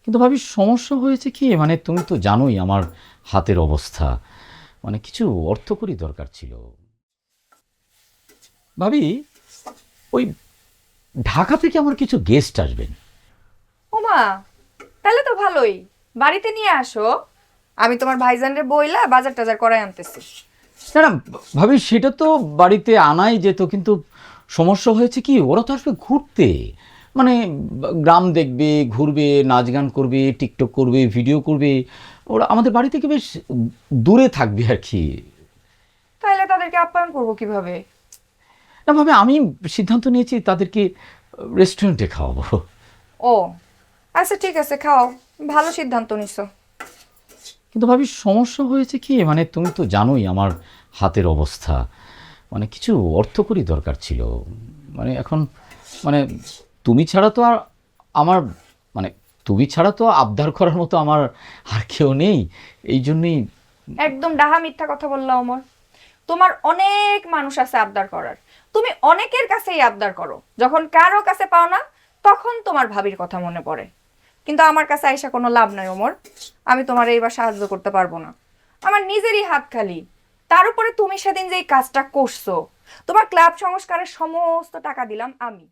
কিন্তু ভাবি সমস্যা হয়েছে কি, মানে তুমি তো জানোই আমার হাতের অবস্থা, মানে কিছু অর্থকরী দরকার ছিল ভাবি। ওই ঢাকা থেকে আমার কিছু গেস্ট আসবেন। ওমা, তাহলে তো ভালোই। বাড়িতে নিয়ে আসো, আমি তোমার ভাইজানরে বইলা বাজার টাজার করাই আনতেছি। না না ভাবি, সেটা তো বাড়িতে আনাই যেত, কিন্তু সমস্যা হয়েছে কি, ওরা তো আসবে ঘুরতে, মানে গ্রাম দেখবে, ঘুরবে, নাচ গান করবে, টিকটক করবে, ভিডিও করবে। ওরা আমাদের বাড়ি থেকে বেশ দূরে থাকবে আর কি। তাহলে তাদেরকে আপ্যায়ন করবো কিভাবে? না ভাবে, আমি সিদ্ধান্ত নিয়েছি তাদেরকে রেস্টুরেন্টে খাওয়াবো। ও আচ্ছা, ঠিক আছে, খাও। ভালো সিদ্ধান্ত নিছো। কিন্তু ভাবি সমস্যা হয়েছে কি, মানে তুমি তো জানোই আমার হাতের অবস্থা, মানে কিছু অর্থকরী দরকার ছিল। মানে এখন, মানে তুমি ছাড়া তো আর আমার, মানে তুমি ছাড়া তো আবদার করার মতো আমার আর কেউ নেই, এই জন্যই। একদম ডাহা মিথ্যা কথা বললা ওমর। তোমার অনেক মানুষ আছে আবদার করার। তুমি অনেকের কাছেই আবদার করো, যখন কারো কাছে পাও না তখন তোমার ভাবির কথা মনে পড়ে। কিন্তু আমার কাছে আইসা কোনো লাভ নাই ওমর। আমি তোমার এইবার সাহায্য করতে পারবো না। আমার নিজেরই হাত খালি। তার উপরে তুমি সেদিন যে এই কাজটা করছো, তোমার ক্লাব সংস্কারের সমস্ত টাকা দিলাম আমি।